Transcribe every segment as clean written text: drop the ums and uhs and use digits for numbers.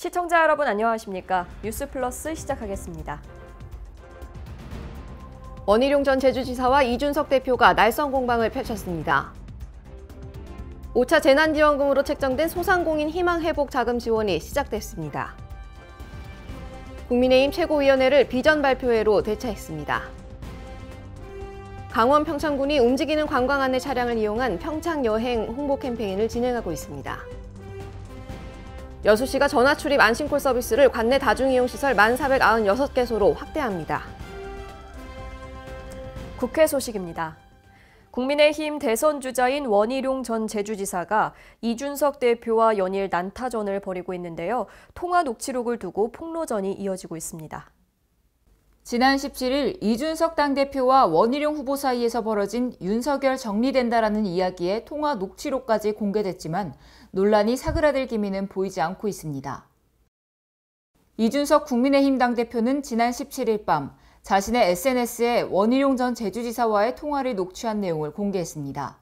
시청자 여러분 안녕하십니까? 뉴스플러스 시작하겠습니다. 원희룡 전 제주지사와 이준석 대표가 날선 공방을 펼쳤습니다. 5차 재난지원금으로 책정된 소상공인 희망회복 자금 지원이 시작됐습니다. 국민의힘 최고위원회를 비전 발표회로 대차했습니다. 강원 평창군이 움직이는 관광 안내 차량을 이용한 평창 여행 홍보 캠페인을 진행하고 있습니다. 여수시가 전화 출입 안심콜 서비스를 관내 다중이용시설 1,496개소로 확대합니다. 국회 소식입니다. 국민의힘 대선 주자인 원희룡 전 제주지사가 이준석 대표와 연일 난타전을 벌이고 있는데요. 통화 녹취록을 두고 폭로전이 이어지고 있습니다. 지난 17일 이준석 당대표와 원희룡 후보 사이에서 벌어진 윤석열 정리된다라는 이야기의 통화 녹취록까지 공개됐지만 논란이 사그라들 기미는 보이지 않고 있습니다. 이준석 국민의힘 당대표는 지난 17일 밤 자신의 SNS에 원희룡 전 제주지사와의 통화를 녹취한 내용을 공개했습니다.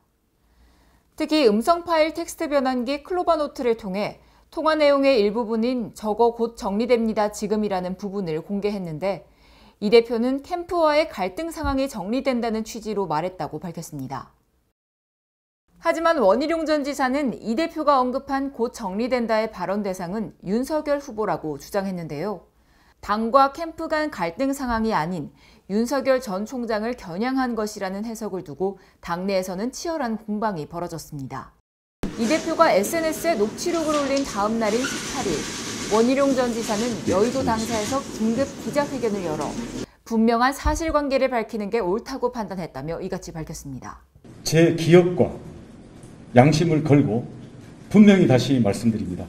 특히 음성 파일 텍스트 변환기 클로바노트를 통해 통화 내용의 일부분인 "저거 곧 정리됩니다 지금이라는 부분을 공개했는데 이 대표는 캠프와의 갈등 상황이 정리된다는 취지로 말했다고 밝혔습니다. 하지만 원희룡 전 지사는 이 대표가 언급한 "곧 정리된다의 발언 대상은 윤석열 후보라고 주장했는데요. 당과 캠프 간 갈등 상황이 아닌 윤석열 전 총장을 겨냥한 것이라는 해석을 두고 당내에서는 치열한 공방이 벌어졌습니다. 이 대표가 SNS에 녹취록을 올린 다음 날인 18일, 원희룡 전 지사는 여의도 당사에서 긴급 기자회견을 열어 분명한 사실관계를 밝히는 게 옳다고 판단했다며 이같이 밝혔습니다. 제 기억과 양심을 걸고 분명히 다시 말씀드립니다.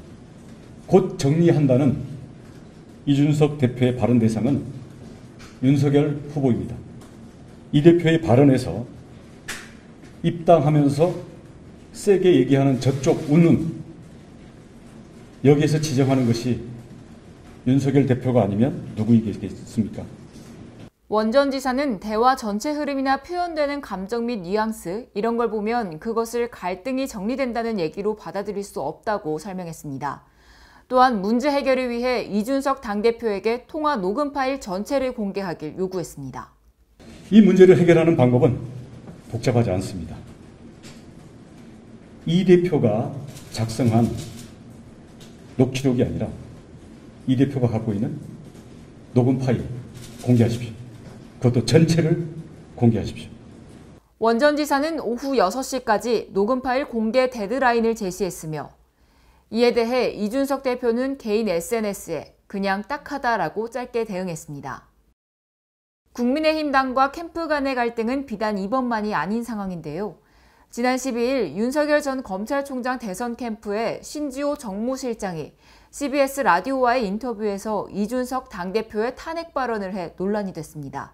곧 정리한다는 이준석 대표의 발언 대상은 윤석열 후보입니다. 이 대표의 발언에서 입당하면서 세게 얘기하는 저쪽 웃는, 여기에서 지정하는 것이 윤석열 대표가 아니면 누구이겠습니까? 원 전 지사는 대화 전체 흐름이나 표현되는 감정 및 뉘앙스 이런 걸 보면 그것을 갈등이 정리된다는 얘기로 받아들일 수 없다고 설명했습니다. 또한 문제 해결을 위해 이준석 당대표에게 통화 녹음 파일 전체를 공개하길 요구했습니다. 이 문제를 해결하는 방법은 복잡하지 않습니다. 이 대표가 작성한 녹취록이 아니라 이 대표가 갖고 있는 녹음 파일 공개하십시오. 그것도 전체를 공개하십시오. 원 전 지사는 오후 6시까지 녹음 파일 공개 데드라인을 제시했으며 이에 대해 이준석 대표는 개인 SNS에 그냥 딱하다라고 짧게 대응했습니다. 국민의힘 당과 캠프 간의 갈등은 비단 이번만이 아닌 상황인데요. 지난 12일 윤석열 전 검찰총장 대선 캠프의 신지호 정무실장이 CBS 라디오와의 인터뷰에서 이준석 당대표의 탄핵 발언을 해 논란이 됐습니다.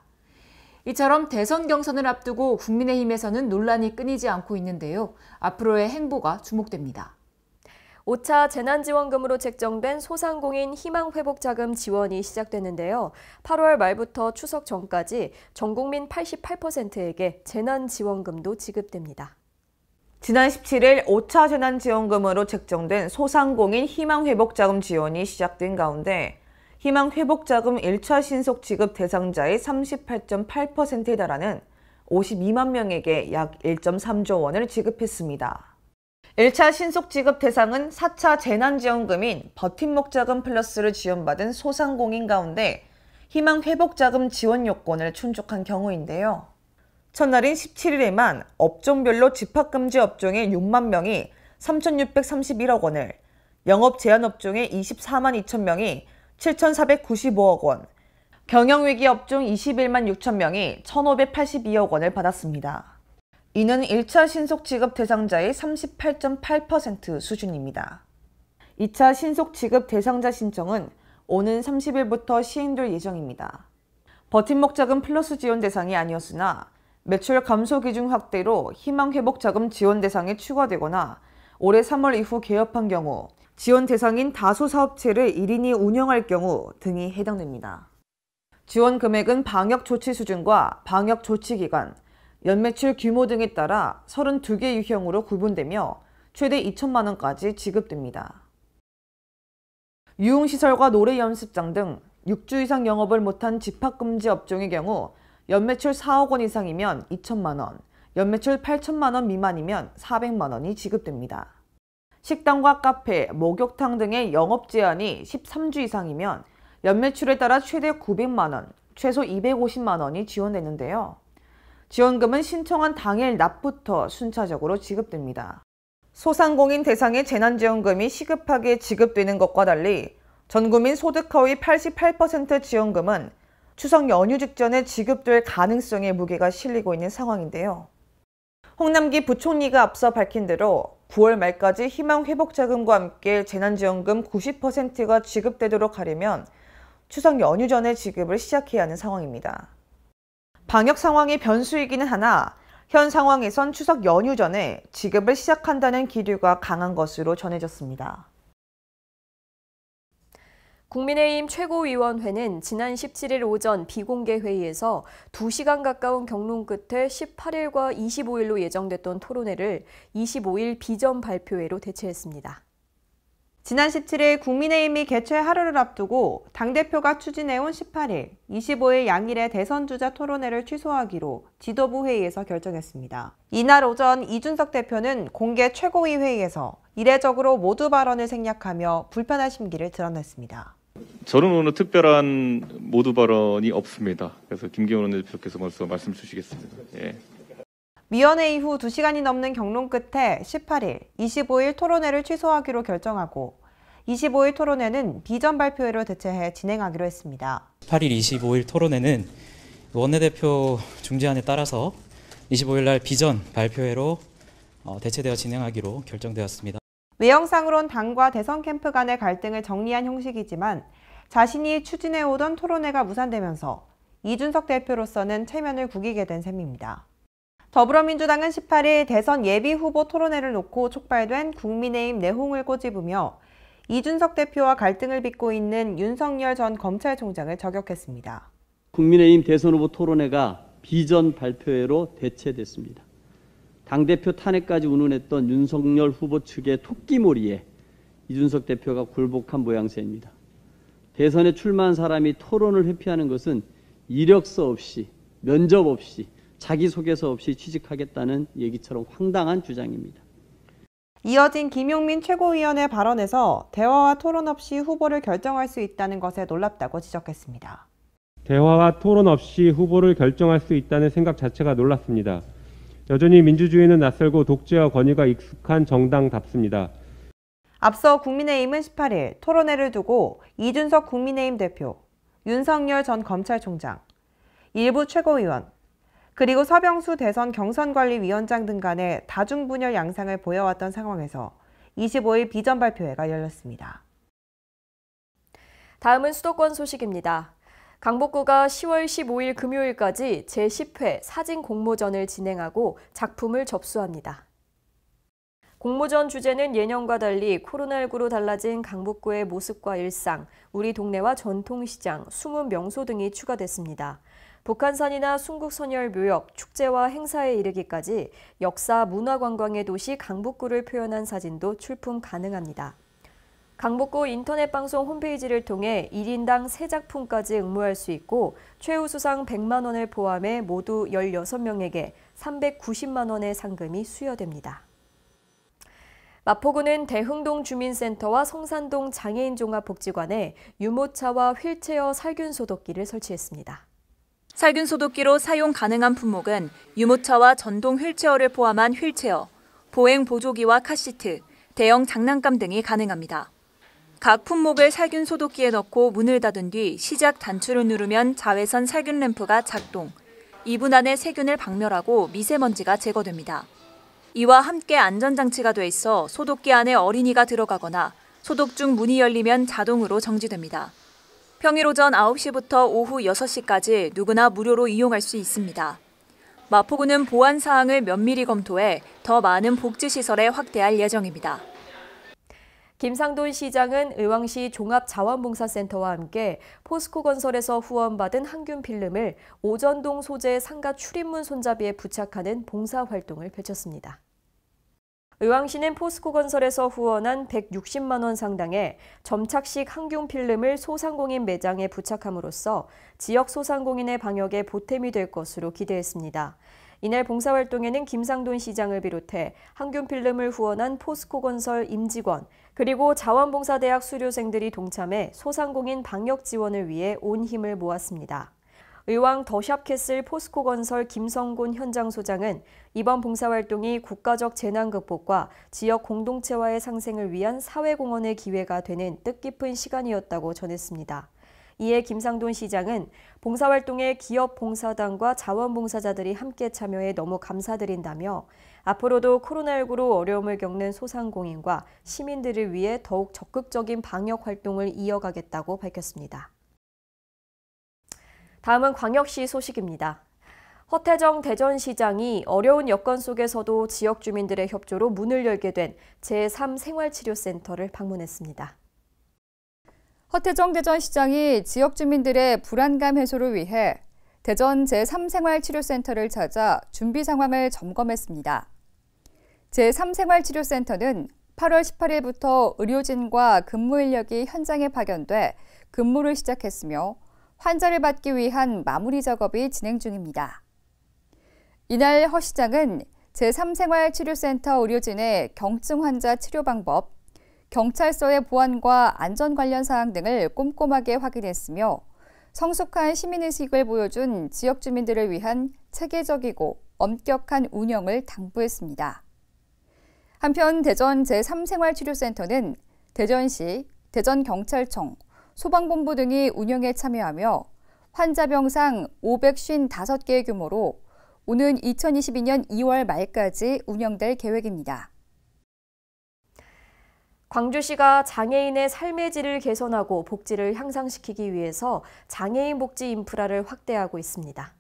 이처럼 대선 경선을 앞두고 국민의힘에서는 논란이 끊이지 않고 있는데요. 앞으로의 행보가 주목됩니다. 5차 재난지원금으로 책정된 소상공인 희망회복자금 지원이 시작됐는데요. 8월 말부터 추석 전까지 전국민 88%에게 재난지원금도 지급됩니다. 지난 17일 5차 재난지원금으로 책정된 소상공인 희망회복자금 지원이 시작된 가운데 희망회복자금 1차 신속 지급 대상자의 38.8%에 달하는 52만 명에게 약 1.3조 원을 지급했습니다. 1차 신속 지급 대상은 4차 재난지원금인 버팀목자금 플러스를 지원받은 소상공인 가운데 희망회복자금 지원 요건을 충족한 경우인데요. 첫날인 17일에만 업종별로 집합금지 업종의 6만 명이 3,631억 원을, 영업 제한 업종의 24만 2천 명이 7,495억 원, 경영위기 업종 21만 6천 명이 1,582억 원을 받았습니다. 이는 1차 신속 지급 대상자의 38.8% 수준입니다. 2차 신속 지급 대상자 신청은 오는 30일부터 시행될 예정입니다. 버팀목자금 플러스 지원 대상이 아니었으나 매출 감소 기준 확대로 희망회복자금 지원 대상에 추가되거나 올해 3월 이후 개업한 경우, 지원 대상인 다수 사업체를 1인이 운영할 경우 등이 해당됩니다. 지원 금액은 방역 조치 수준과 방역 조치 기간, 연매출 규모 등에 따라 32개 유형으로 구분되며 최대 2천만 원까지 지급됩니다. 유흥시설과 노래 연습장 등 6주 이상 영업을 못한 집합금지 업종의 경우 연매출 4억 원 이상이면 2천만 원, 연매출 8천만 원 미만이면 400만 원이 지급됩니다. 식당과 카페, 목욕탕 등의 영업 제한이 13주 이상이면 연매출에 따라 최대 900만 원, 최소 250만 원이 지원되는데요. 지원금은 신청한 당일 낮부터 순차적으로 지급됩니다. 소상공인 대상의 재난지원금이 시급하게 지급되는 것과 달리 전국민 소득 하위 88% 지원금은 추석 연휴 직전에 지급될 가능성에 무게가 실리고 있는 상황인데요. 홍남기 부총리가 앞서 밝힌 대로 9월 말까지 희망회복자금과 함께 재난지원금 90%가 지급되도록 하려면 추석 연휴 전에 지급을 시작해야 하는 상황입니다. 방역 상황이 변수이기는 하나 현 상황에선 추석 연휴 전에 지급을 시작한다는 기류가 강한 것으로 전해졌습니다. 국민의힘 최고위원회는 지난 17일 오전 비공개 회의에서 2시간 가까운 경론 끝에 18일과 25일로 예정됐던 토론회를 25일 비전 발표회로 대체했습니다. 지난 17일 국민의힘이 개최 하루를 앞두고 당대표가 추진해온 18일, 25일 양일의 대선주자 토론회를 취소하기로 지도부 회의에서 결정했습니다. 이날 오전 이준석 대표는 공개 최고위 회의에서 이례적으로 모두 발언을 생략하며 불편한 심기를 드러냈습니다. 저는 오늘 특별한 모두 발언이 없습니다. 그래서 김기현 원내대표께서 먼저 말씀 주시겠습니다. 예. 위원회 이후 2시간이 넘는 경론 끝에 18일, 25일 토론회를 취소하기로 결정하고 25일 토론회는 비전 발표회로 대체해 진행하기로 했습니다. 18일, 25일 토론회는 원내대표 중재안에 따라서 25일 날 비전 발표회로 대체되어 진행하기로 결정되었습니다. 외형상으론 당과 대선 캠프 간의 갈등을 정리한 형식이지만 자신이 추진해오던 토론회가 무산되면서 이준석 대표로서는 체면을 구기게 된 셈입니다. 더불어민주당은 18일 대선 예비 후보 토론회를 놓고 촉발된 국민의힘 내홍을 꼬집으며 이준석 대표와 갈등을 빚고 있는 윤석열 전 검찰총장을 저격했습니다. 국민의힘 대선 후보 토론회가 비전 발표회로 대체됐습니다. 당대표 탄핵까지 운운했던 윤석열 후보 측의 토끼몰이에 이준석 대표가 굴복한 모양새입니다. 대선에 출마한 사람이 토론을 회피하는 것은 이력서 없이, 면접 없이, 자기소개서 없이 취직하겠다는 얘기처럼 황당한 주장입니다. 이어진 김용민 최고위원의 발언에서 대화와 토론 없이 후보를 결정할 수 있다는 것에 놀랍다고 지적했습니다. 대화와 토론 없이 후보를 결정할 수 있다는 생각 자체가 놀랍습니다. 여전히 민주주의는 낯설고 독재와 권위가 익숙한 정당답습니다. 앞서 국민의힘은 18일 토론회를 두고 이준석 국민의힘 대표, 윤석열 전 검찰총장, 일부 최고위원, 그리고 서병수 대선 경선관리위원장 등 간의 다중분열 양상을 보여왔던 상황에서 25일 비전 발표회가 열렸습니다. 다음은 수도권 소식입니다. 강북구가 10월 15일 금요일까지 제10회 사진 공모전을 진행하고 작품을 접수합니다. 공모전 주제는 예년과 달리 코로나19로 달라진 강북구의 모습과 일상, 우리 동네와 전통시장, 숨은 명소 등이 추가됐습니다. 북한산이나 순국선열묘역, 축제와 행사에 이르기까지 역사, 문화관광의 도시 강북구를 표현한 사진도 출품 가능합니다. 강북구 인터넷방송 홈페이지를 통해 1인당 3작품까지 응모할 수 있고 최우수상 100만 원을 포함해 모두 16명에게 390만 원의 상금이 수여됩니다. 마포구는 대흥동 주민센터와 성산동 장애인종합복지관에 유모차와 휠체어 살균 소독기를 설치했습니다. 살균 소독기로 사용 가능한 품목은 유모차와 전동 휠체어를 포함한 휠체어, 보행 보조기와 카시트, 대형 장난감 등이 가능합니다. 각 품목을 살균 소독기에 넣고 문을 닫은 뒤 시작 단추를 누르면 자외선 살균 램프가 작동, 2분 안에 세균을 박멸하고 미세먼지가 제거됩니다. 이와 함께 안전장치가 돼 있어 소독기 안에 어린이가 들어가거나 소독 중 문이 열리면 자동으로 정지됩니다. 평일 오전 9시부터 오후 6시까지 누구나 무료로 이용할 수 있습니다. 마포구는 보안 사항을 면밀히 검토해 더 많은 복지시설에 확대할 예정입니다. 김상돈 시장은 의왕시 종합자원봉사센터와 함께 포스코건설에서 후원받은 항균 필름을 오전동 소재 상가 출입문 손잡이에 부착하는 봉사활동을 펼쳤습니다. 의왕시는 포스코건설에서 후원한 160만 원 상당의 점착식 항균 필름을 소상공인 매장에 부착함으로써 지역 소상공인의 방역에 보탬이 될 것으로 기대했습니다. 이날 봉사활동에는 김상돈 시장을 비롯해 항균 필름을 후원한 포스코건설 임직원, 그리고 자원봉사대학 수료생들이 동참해 소상공인 방역 지원을 위해 온 힘을 모았습니다. 의왕 더샵캐슬 포스코건설 김성곤 현장 소장은 이번 봉사활동이 국가적 재난 극복과 지역 공동체와의 상생을 위한 사회공헌의 기회가 되는 뜻깊은 시간이었다고 전했습니다. 이에 김상돈 시장은 봉사활동에 기업 봉사단과 자원봉사자들이 함께 참여해 너무 감사드린다며 앞으로도 코로나19로 어려움을 겪는 소상공인과 시민들을 위해 더욱 적극적인 방역 활동을 이어가겠다고 밝혔습니다. 다음은 광역시 소식입니다. 허태정 대전시장이 어려운 여건 속에서도 지역 주민들의 협조로 문을 열게 된 제3생활치료센터를 방문했습니다. 허태정 대전시장이 지역 주민들의 불안감 해소를 위해 대전 제3생활치료센터를 찾아 준비 상황을 점검했습니다. 제3생활치료센터는 8월 18일부터 의료진과 근무 인력이 현장에 파견돼 근무를 시작했으며 환자를 받기 위한 마무리 작업이 진행 중입니다. 이날 허 시장은 제3생활치료센터 의료진의 경증 환자 치료 방법, 경찰서의 보안과 안전 관련 사항 등을 꼼꼼하게 확인했으며 성숙한 시민의식을 보여준 지역 주민들을 위한 체계적이고 엄격한 운영을 당부했습니다. 한편 대전 제3생활치료센터는 대전시, 대전경찰청, 소방본부 등이 운영에 참여하며 환자 병상 555개의 규모로 오는 2022년 2월 말까지 운영될 계획입니다. 광주시가 장애인의 삶의 질을 개선하고 복지를 향상시키기 위해서 장애인 복지 인프라를 확대하고 있습니다.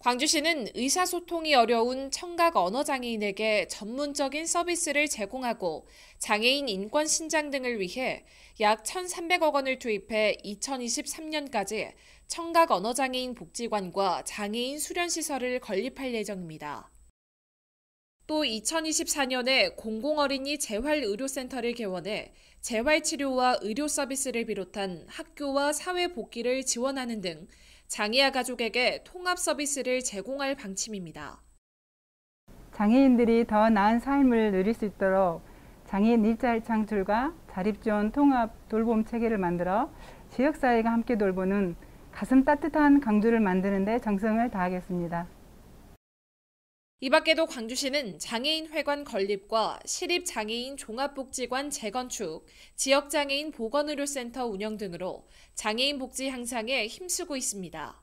광주시는 의사소통이 어려운 청각 언어장애인에게 전문적인 서비스를 제공하고 장애인 인권 신장 등을 위해 약 1,300억 원을 투입해 2023년까지 청각 언어장애인 복지관과 장애인 수련시설을 건립할 예정입니다. 또 2024년에 공공어린이 재활의료센터를 개원해 재활치료와 의료 서비스를 비롯한 학교와 사회복귀를 지원하는 등 장애아 가족에게 통합 서비스를 제공할 방침입니다. 장애인들이 더 나은 삶을 누릴 수 있도록 장애인 일자리 창출과 자립지원 통합 돌봄 체계를 만들어 지역사회가 함께 돌보는 가슴 따뜻한 광주를 만드는 데 정성을 다하겠습니다. 이 밖에도 광주시는 장애인회관 건립과 시립장애인 종합복지관 재건축, 지역장애인 보건의료센터 운영 등으로 장애인 복지 향상에 힘쓰고 있습니다.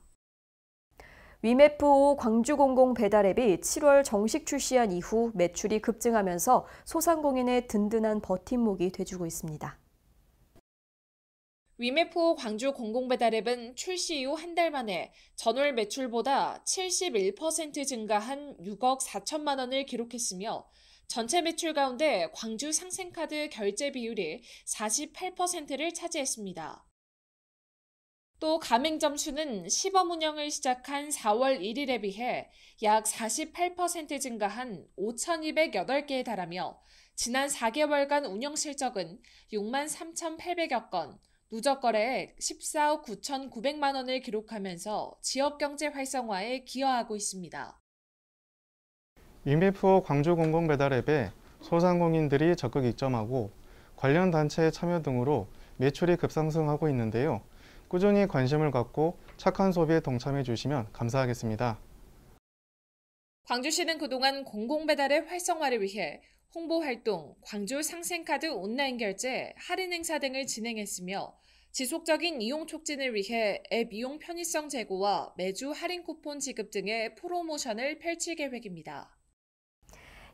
위메프5 광주공공배달앱이 7월 정식 출시한 이후 매출이 급증하면서 소상공인의 든든한 버팀목이 돼주고 있습니다. 위메프5 광주 공공배달앱은 출시 이후 한 달 만에 전월 매출보다 71% 증가한 6억 4천만 원을 기록했으며 전체 매출 가운데 광주 상생카드 결제 비율이 48%를 차지했습니다. 또 가맹점 수는 시범 운영을 시작한 4월 1일에 비해 약 48% 증가한 5,208개에 달하며 지난 4개월간 운영 실적은 6만 3,800여 건, 누적 거래액 14억 9,900만 원을 기록하면서 지역 경제 활성화에 기여하고 있습니다. 위메프5 광주공공배달앱에 소상공인들이 적극 입점하고 관련 단체의 참여 등으로 매출이 급상승하고 있는데요. 꾸준히 관심을 갖고 착한 소비에 동참해 주시면 감사하겠습니다. 광주시는 그동안 공공배달의 활성화를 위해 홍보활동, 광주 상생카드 온라인 결제, 할인 행사 등을 진행했으며 지속적인 이용 촉진을 위해 앱 이용 편의성 제고와 매주 할인 쿠폰 지급 등의 프로모션을 펼칠 계획입니다.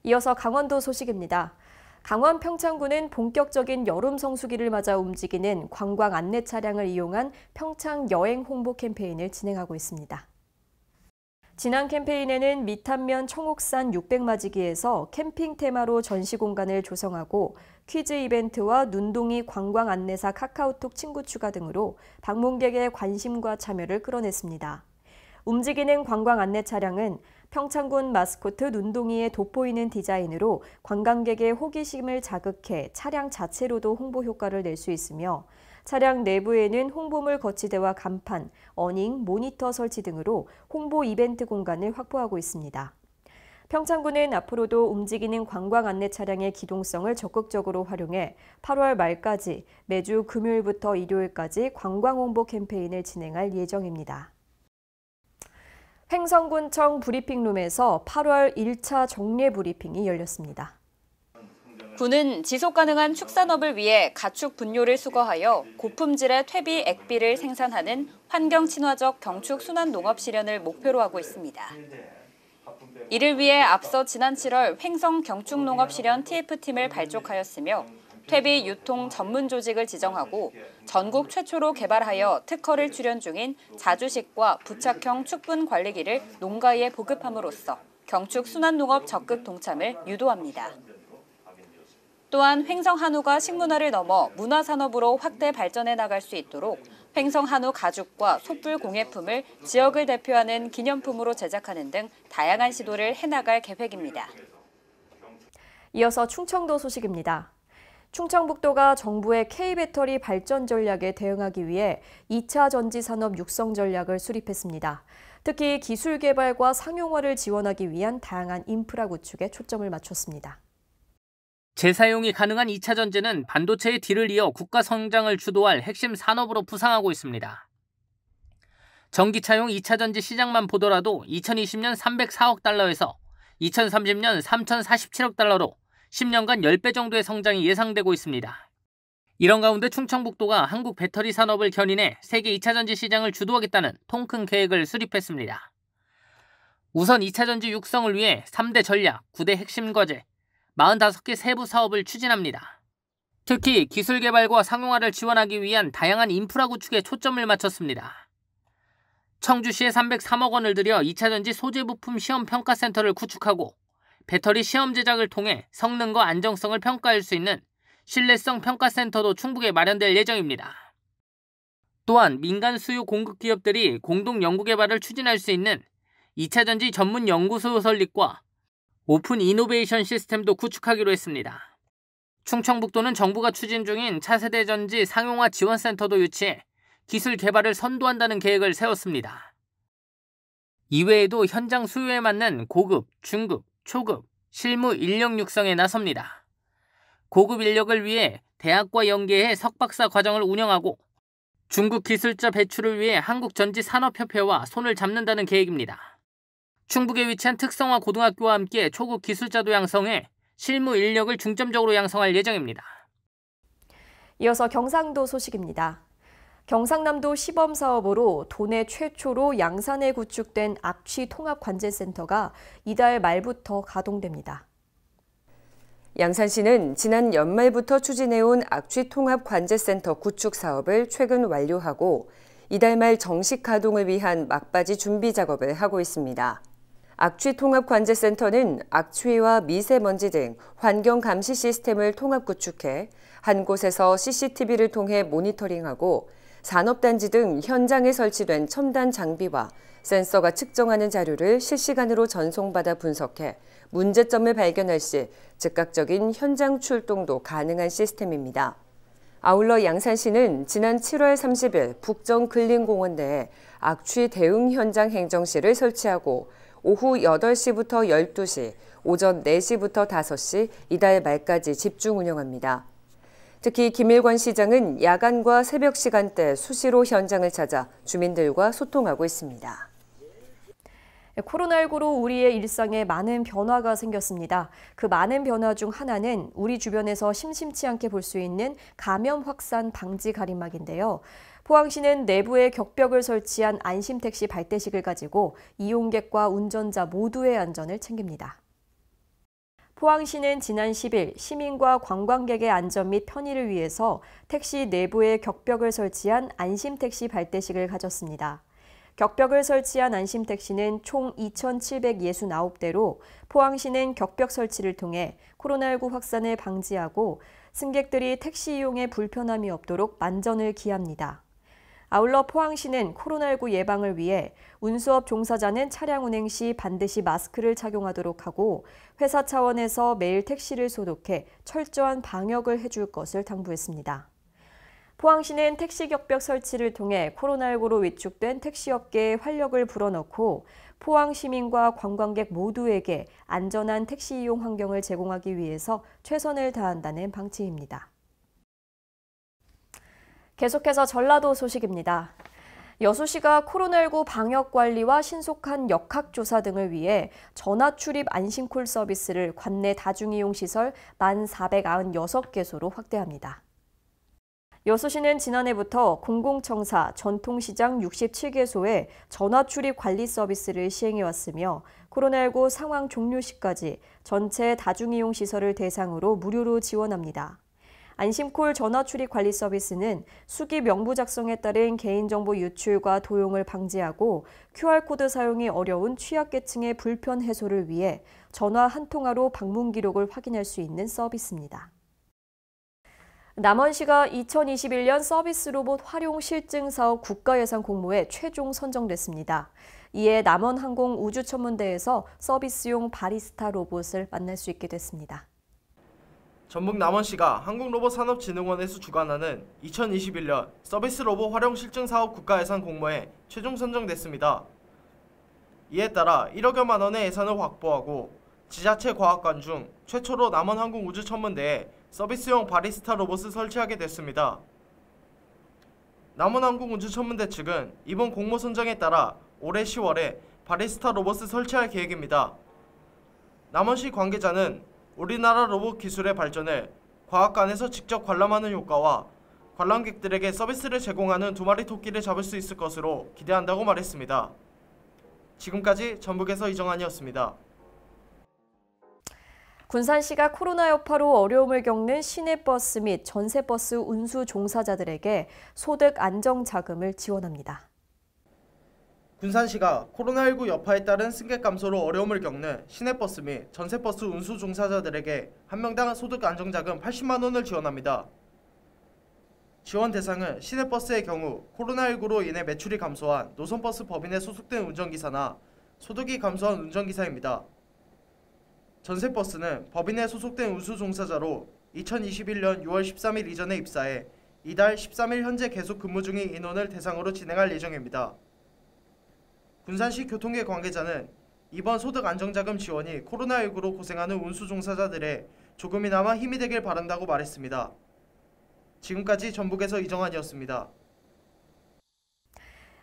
이어서 강원도 소식입니다. 강원 평창군은 본격적인 여름 성수기를 맞아 움직이는 관광 안내 차량을 이용한 평창 여행 홍보 캠페인을 진행하고 있습니다. 지난 캠페인에는 미탄면 청옥산 600마지기에서 캠핑 테마로 전시 공간을 조성하고 퀴즈 이벤트와 눈동이 관광 안내사 카카오톡 친구 추가 등으로 방문객의 관심과 참여를 끌어냈습니다. 움직이는 관광 안내 차량은 평창군 마스코트 눈동이에 돋보이는 디자인으로 관광객의 호기심을 자극해 차량 자체로도 홍보 효과를 낼 수 있으며 차량 내부에는 홍보물 거치대와 간판, 어닝, 모니터 설치 등으로 홍보 이벤트 공간을 확보하고 있습니다. 평창군은 앞으로도 움직이는 관광 안내 차량의 기동성을 적극적으로 활용해 8월 말까지 매주 금요일부터 일요일까지 관광 홍보 캠페인을 진행할 예정입니다. 횡성군청 브리핑룸에서 8월 1차 정례 브리핑이 열렸습니다. 군은 지속가능한 축산업을 위해 가축 분뇨를 수거하여 고품질의 퇴비 액비를 생산하는 환경 친화적 경축 순환 농업 실현을 목표로 하고 있습니다. 이를 위해 앞서 지난 7월 횡성 경축 농업 실현 TF팀을 발족하였으며 퇴비 유통 전문 조직을 지정하고 전국 최초로 개발하여 특허를 출연 중인 자주식과 부착형 축분 관리기를 농가에 보급함으로써 경축 순환 농업 적극 동참을 유도합니다. 또한 횡성 한우가 식문화를 넘어 문화산업으로 확대 발전해 나갈 수 있도록 횡성 한우 가죽과 솥불 공예품을 지역을 대표하는 기념품으로 제작하는 등 다양한 시도를 해나갈 계획입니다. 이어서 충청도 소식입니다. 충청북도가 정부의 K배터리 발전 전략에 대응하기 위해 2차 전지산업 육성 전략을 수립했습니다. 특히 기술 개발과 상용화를 지원하기 위한 다양한 인프라 구축에 초점을 맞췄습니다. 재사용이 가능한 2차 전지는 반도체의 뒤를 이어 국가 성장을 주도할 핵심 산업으로 부상하고 있습니다. 전기차용 2차 전지 시장만 보더라도 2020년 304억 달러에서 2030년 3,047억 달러로 10년간 10배 정도의 성장이 예상되고 있습니다. 이런 가운데 충청북도가 한국 배터리 산업을 견인해 세계 2차 전지 시장을 주도하겠다는 통큰 계획을 수립했습니다. 우선 2차 전지 육성을 위해 3대 전략, 9대 핵심 과제, 45개 세부 사업을 추진합니다. 특히 기술 개발과 상용화를 지원하기 위한 다양한 인프라 구축에 초점을 맞췄습니다. 청주시에 303억 원을 들여 2차 전지 소재 부품 시험 평가센터를 구축하고 배터리 시험 제작을 통해 성능과 안정성을 평가할 수 있는 신뢰성 평가센터도 충북에 마련될 예정입니다. 또한 민간 수요 공급 기업들이 공동 연구개발을 추진할 수 있는 2차 전지 전문 연구소 설립과 오픈 이노베이션 시스템도 구축하기로 했습니다. 충청북도는 정부가 추진 중인 차세대 전지 상용화 지원센터도 유치해 기술 개발을 선도한다는 계획을 세웠습니다. 이외에도 현장 수요에 맞는 고급, 중급, 초급, 실무 인력 육성에 나섭니다. 고급 인력을 위해 대학과 연계해 석박사 과정을 운영하고 중급 기술자 배출을 위해 한국전지산업협회와 손을 잡는다는 계획입니다. 충북에 위치한 특성화 고등학교와 함께 초급 기술자도 양성해 실무 인력을 중점적으로 양성할 예정입니다. 이어서 경상도 소식입니다. 경상남도 시범사업으로 도내 최초로 양산에 구축된 악취 통합관제센터가 이달 말부터 가동됩니다. 양산시는 지난 연말부터 추진해온 악취 통합관제센터 구축 사업을 최근 완료하고 이달 말 정식 가동을 위한 막바지 준비 작업을 하고 있습니다. 악취통합관제센터는 악취와 미세먼지 등 환경 감시 시스템을 통합 구축해 한 곳에서 CCTV를 통해 모니터링하고 산업단지 등 현장에 설치된 첨단 장비와 센서가 측정하는 자료를 실시간으로 전송받아 분석해 문제점을 발견할 시 즉각적인 현장 출동도 가능한 시스템입니다. 아울러 양산시는 지난 7월 30일 북정 근린공원 내에 악취 대응 현장 행정실을 설치하고 오후 8시부터 12시, 오전 4시부터 5시 이달 말까지 집중 운영합니다. 특히 김일관 시장은 야간과 새벽 시간대 수시로 현장을 찾아 주민들과 소통하고 있습니다. 코로나19로 우리의 일상에 많은 변화가 생겼습니다. 그 많은 변화 중 하나는 우리 주변에서 심심치 않게 볼 수 있는 감염 확산 방지 가림막인데요. 포항시는 내부에 격벽을 설치한 안심택시 발대식을 가지고 이용객과 운전자 모두의 안전을 챙깁니다. 포항시는 지난 10일 시민과 관광객의 안전 및 편의를 위해서 택시 내부에 격벽을 설치한 안심택시 발대식을 가졌습니다. 격벽을 설치한 안심택시는 총 2,769대로 포항시는 격벽 설치를 통해 코로나19 확산을 방지하고 승객들이 택시 이용에 불편함이 없도록 만전을 기합니다. 아울러 포항시는 코로나19 예방을 위해 운수업 종사자는 차량 운행 시 반드시 마스크를 착용하도록 하고 회사 차원에서 매일 택시를 소독해 철저한 방역을 해줄 것을 당부했습니다. 포항시는 택시 격벽 설치를 통해 코로나19로 위축된 택시업계에 활력을 불어넣고 포항 시민과 관광객 모두에게 안전한 택시 이용 환경을 제공하기 위해서 최선을 다한다는 방침입니다. 계속해서 전라도 소식입니다. 여수시가 코로나19 방역 관리와 신속한 역학조사 등을 위해 전화 출입 안심콜 서비스를 관내 다중이용시설 1,496개소로 확대합니다. 여수시는 지난해부터 공공청사, 전통시장 67개소에 전화 출입 관리 서비스를 시행해왔으며 코로나19 상황 종료 시까지 전체 다중이용 시설을 대상으로 무료로 지원합니다. 안심콜 전화 출입 관리 서비스는 수기 명부 작성에 따른 개인정보 유출과 도용을 방지하고 QR코드 사용이 어려운 취약계층의 불편 해소를 위해 전화 한 통화로 방문 기록을 확인할 수 있는 서비스입니다. 남원시가 2021년 서비스 로봇 활용 실증 사업 국가예산 공모에 최종 선정됐습니다. 이에 남원항공우주천문대에서 서비스용 바리스타 로봇을 만날 수 있게 됐습니다. 전북 남원시가 한국로봇산업진흥원에서 주관하는 2021년 서비스 로봇 활용 실증 사업 국가예산 공모에 최종 선정됐습니다. 이에 따라 1억여만 원의 예산을 확보하고 지자체 과학관 중 최초로 남원항공우주천문대에 서비스용 바리스타 로봇을 설치하게 됐습니다. 남원항공우주천문대 측은 이번 공모 선정에 따라 올해 10월에 바리스타 로봇을 설치할 계획입니다. 남원시 관계자는 우리나라 로봇 기술의 발전을 과학관에서 직접 관람하는 효과와 관람객들에게 서비스를 제공하는 2마리 토끼를 잡을 수 있을 것으로 기대한다고 말했습니다. 지금까지 전북에서 이정환이었습니다. 군산시가 코로나 여파로 어려움을 겪는 시내버스 및 전세버스 운수 종사자들에게 소득 안정 자금을 지원합니다. 군산시가 코로나19 여파에 따른 승객 감소로 어려움을 겪는 시내버스 및 전세버스 운수 종사자들에게 한 명당 소득 안정 자금 80만 원을 지원합니다. 지원 대상은 시내버스의 경우 코로나19로 인해 매출이 감소한 노선버스 법인에 소속된 운전기사나 소득이 감소한 운전기사입니다. 전세버스는 법인에 소속된 운수 종사자로 2021년 6월 13일 이전에 입사해 이달 13일 현재 계속 근무 중인 인원을 대상으로 진행할 예정입니다. 군산시 교통계 관계자는 이번 소득 안정자금 지원이 코로나19로 고생하는 운수 종사자들의 조금이나마 힘이 되길 바란다고 말했습니다. 지금까지 전북에서 이정환이었습니다.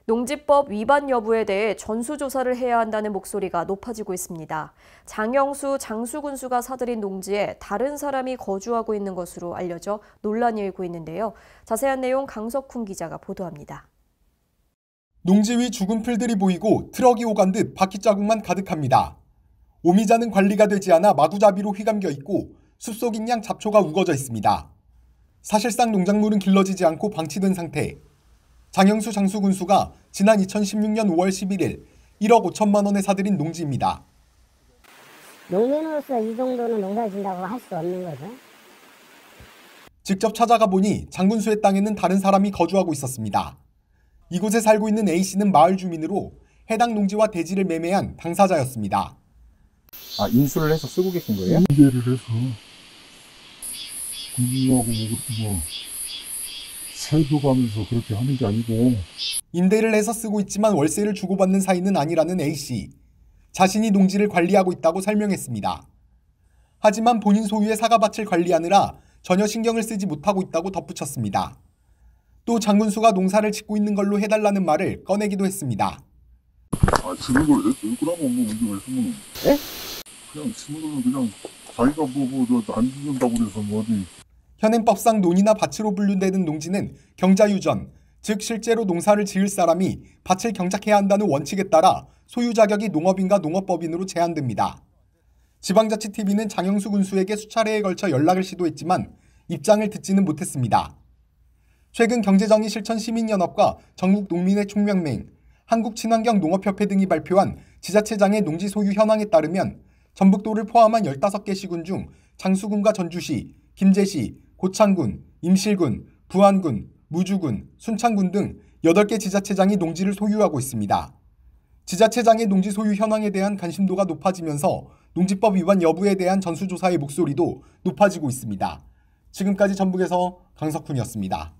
농지법 위반 여부에 대해 전수조사를 해야 한다는 목소리가 높아지고 있습니다. 장영수 장수군수가 사들인 농지에 다른 사람이 거주하고 있는 것으로 알려져 논란이 일고 있는데요. 자세한 내용 강석훈 기자가 보도합니다. 농지 위 죽은 풀들이 보이고 트럭이 오간 듯 바퀴 자국만 가득합니다. 오미자는 관리가 되지 않아 마구잡이로 휘감겨 있고 숲속인 양 잡초가 우거져 있습니다. 사실상 농작물은 길러지지 않고 방치된 상태. 장영수 장수군수가 지난 2016년 5월 11일 1억 5천만 원에 사들인 농지입니다. 농민으로서 이 정도는 농사 짓는다고 할 수 없는 거죠. 직접 찾아가 보니 장군수의 땅에는 다른 사람이 거주하고 있었습니다. 이곳에 살고 있는 A씨는 마을 주민으로 해당 농지와 대지를 매매한 당사자였습니다. 인수를 해서 쓰고 계신 거예요? 임대를 해서 공부하고 뭐 살펴가면서 그렇게 하는 게 아니고. 임대를 해서 쓰고 있지만 월세를 주고받는 사이는 아니라는 A씨. 자신이 농지를 관리하고 있다고 설명했습니다. 하지만 본인 소유의 사과밭을 관리하느라 전혀 신경을 쓰지 못하고 있다고 덧붙였습니다. 또 장군수가 농사를 짓고 있는 걸로 해달라는 말을 꺼내기도 했습니다. 지는 걸 왜 그러면 문제가 있으면 그냥 지는 걸로 그냥 자기가 안 짓는다고 그래서 어디. 현행법상 논이나 밭으로 분류되는 농지는 경자유전, 즉 실제로 농사를 지을 사람이 밭을 경작해야 한다는 원칙에 따라 소유 자격이 농업인과 농업법인으로 제한됩니다. 지방자치TV는 장영수 군수에게 수차례에 걸쳐 연락을 시도했지만 입장을 듣지는 못했습니다. 최근 경제정의실천시민연합과 전국농민의 총명맹, 한국친환경농업협회 등이 발표한 지자체장의 농지 소유 현황에 따르면 전북도를 포함한 15개 시군 중 장수군과 전주시, 김제시, 고창군, 임실군, 부안군, 무주군, 순창군 등 8개 지자체장이 농지를 소유하고 있습니다. 지자체장의 농지 소유 현황에 대한 관심도가 높아지면서 농지법 위반 여부에 대한 전수조사의 목소리도 높아지고 있습니다. 지금까지 전북에서 강석훈이었습니다.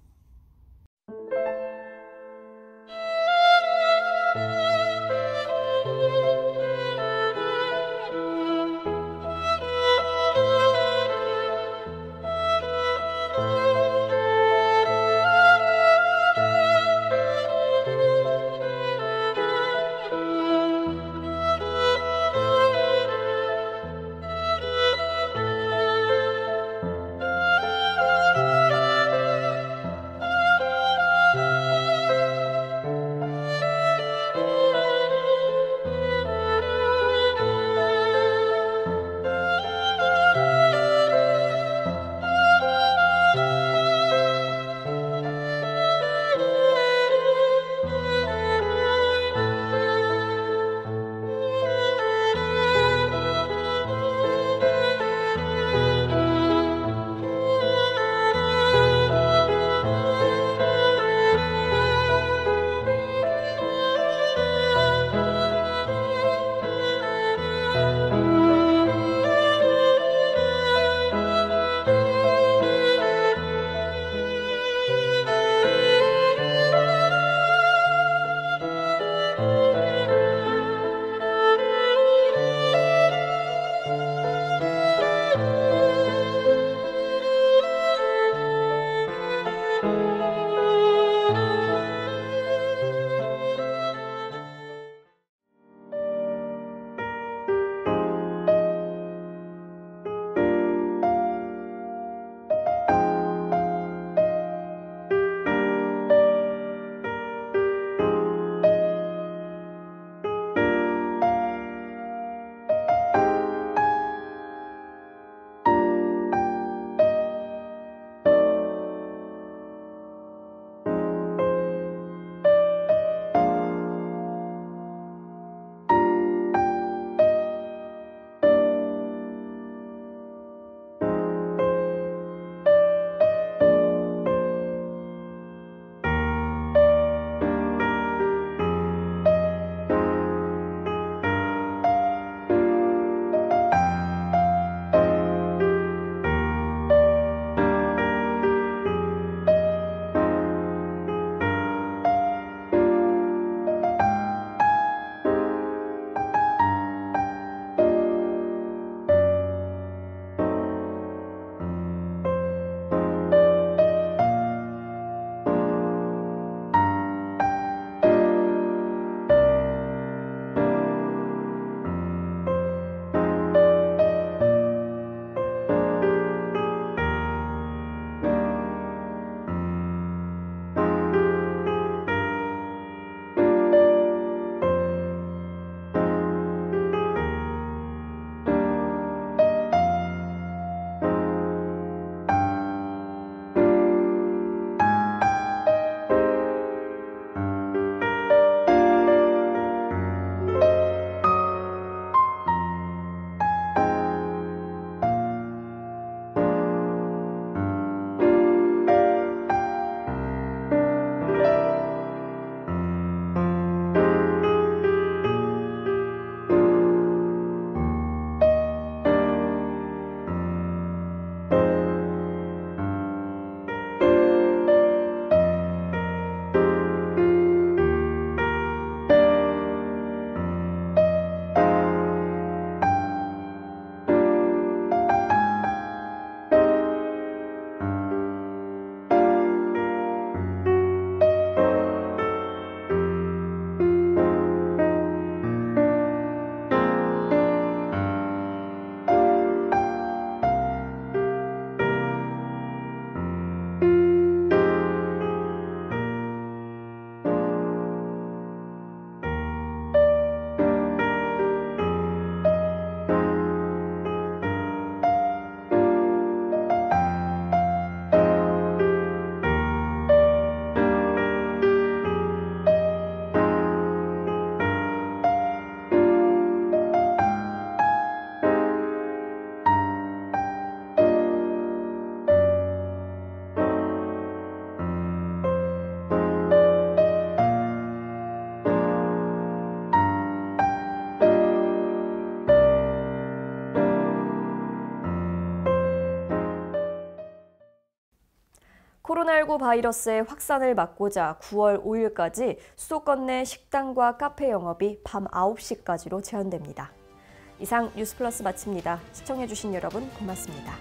코로나19 바이러스의 확산을 막고자 9월 5일까지 수도권 내 식당과 카페 영업이 밤 9시까지로 제한됩니다. 이상 뉴스플러스 마칩니다. 시청해주신 여러분 고맙습니다.